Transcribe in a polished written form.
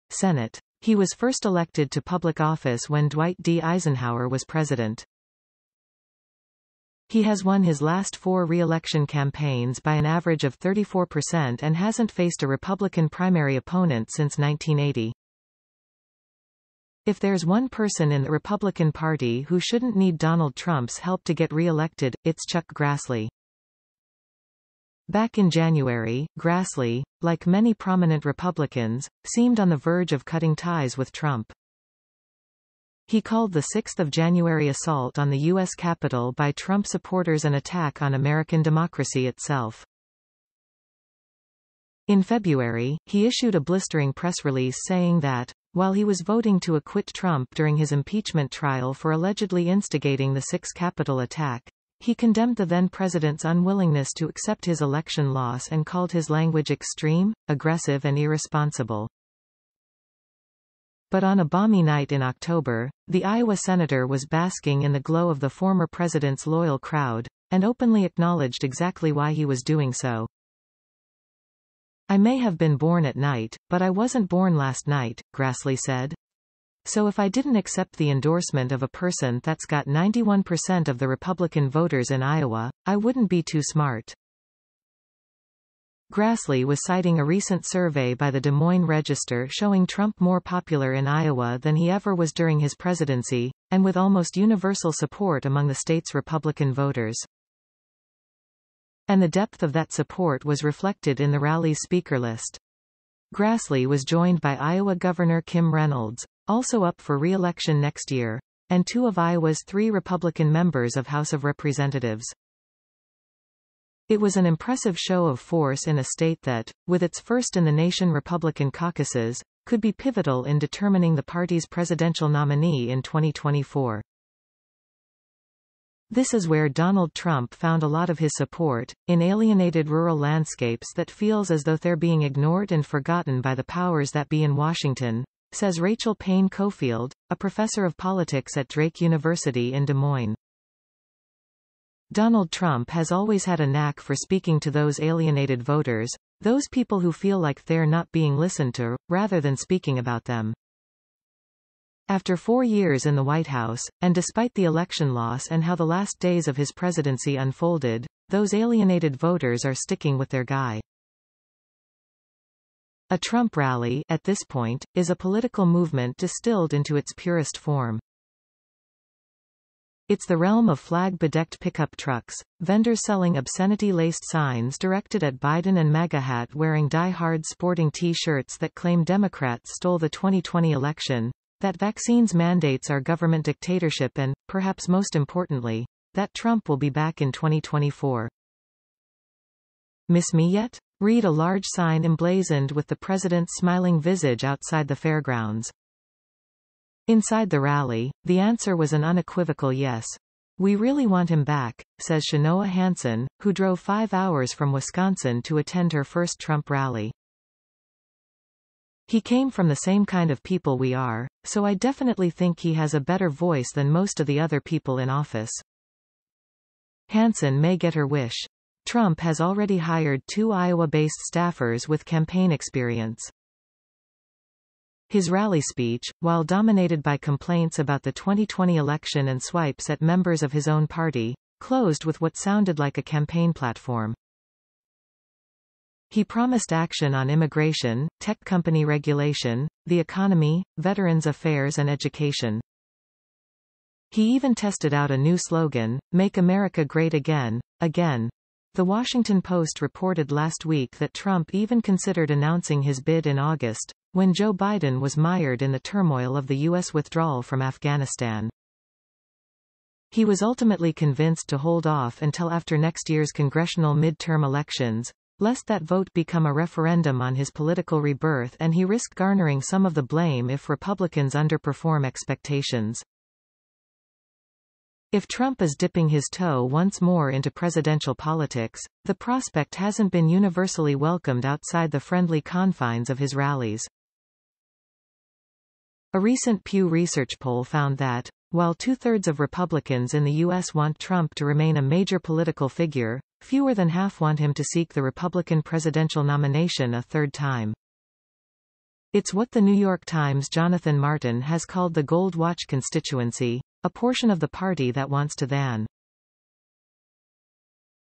Senate. He was first elected to public office when Dwight D. Eisenhower was president. He has won his last 4 re-election campaigns by an average of 34% and hasn't faced a Republican primary opponent since 1980. If there's one person in the Republican Party who shouldn't need Donald Trump's help to get re-elected, it's Chuck Grassley. Back in January, Grassley, like many prominent Republicans, seemed on the verge of cutting ties with Trump. He called the 6th of January assault on the U.S. Capitol by Trump supporters an attack on American democracy itself. In February, he issued a blistering press release saying that, while he was voting to acquit Trump during his impeachment trial for allegedly instigating the 6th Capitol attack, he condemned the then-president's unwillingness to accept his election loss and called his language extreme, aggressive and irresponsible. But on a balmy night in October, the Iowa senator was basking in the glow of the former president's loyal crowd, and openly acknowledged exactly why he was doing so. "I may have been born at night, but I wasn't born last night," Grassley said. "So if I didn't accept the endorsement of a person that's got 91% of the Republican voters in Iowa, I wouldn't be too smart." Grassley was citing a recent survey by the Des Moines Register showing Trump more popular in Iowa than he ever was during his presidency, and with almost universal support among the state's Republican voters. And the depth of that support was reflected in the rally's speaker list. Grassley was joined by Iowa Governor Kim Reynolds, also up for re-election next year, and 2 of Iowa's 3 Republican members of House of Representatives. It was an impressive show of force in a state that, with its first-in-the-nation Republican caucuses, could be pivotal in determining the party's presidential nominee in 2024. This is where Donald Trump found a lot of his support, in alienated rural landscapes that feels as though they're being ignored and forgotten by the powers that be in Washington, says Rachel Payne Cofield, a professor of politics at Drake University in Des Moines. Donald Trump has always had a knack for speaking to those alienated voters, those people who feel like they're not being listened to, rather than speaking about them. After 4 years in the White House, and despite the election loss and how the last days of his presidency unfolded, those alienated voters are sticking with their guy. A Trump rally, at this point, is a political movement distilled into its purest form. It's the realm of flag-bedecked pickup trucks, vendors selling obscenity-laced signs directed at Biden and MAGA hat-wearing die-hard sporting T-shirts that claim Democrats stole the 2020 election, that vaccines mandates are government dictatorship and, perhaps most importantly, that Trump will be back in 2024. Miss me yet? Read a large sign emblazoned with the president's smiling visage outside the Fairgrounds. Inside the rally, the answer was an unequivocal yes. "We really want him back," says Shanoa Hansen, who drove 5 hours from Wisconsin to attend her first Trump rally. "He came from the same kind of people we are, so I definitely think he has a better voice than most of the other people in office." Hansen may get her wish. Trump has already hired 2 Iowa-based staffers with campaign experience. His rally speech, while dominated by complaints about the 2020 election and swipes at members of his own party, closed with what sounded like a campaign platform. He promised action on immigration, tech company regulation, the economy, veterans affairs and education. He even tested out a new slogan, "Make America Great Again, Again." The Washington Post reported last week that Trump even considered announcing his bid in August, when Joe Biden was mired in the turmoil of the U.S. withdrawal from Afghanistan. He was ultimately convinced to hold off until after next year's congressional midterm elections, lest that vote become a referendum on his political rebirth, and he risked garnering some of the blame if Republicans underperform expectations. If Trump is dipping his toe once more into presidential politics, the prospect hasn't been universally welcomed outside the friendly confines of his rallies. A recent Pew Research poll found that, while 2/3 of Republicans in the U.S. want Trump to remain a major political figure, fewer than half want him to seek the Republican presidential nomination a third time. It's what the New York Times' Jonathan Martin has called the Gold Watch constituency, a portion of the party that wants to than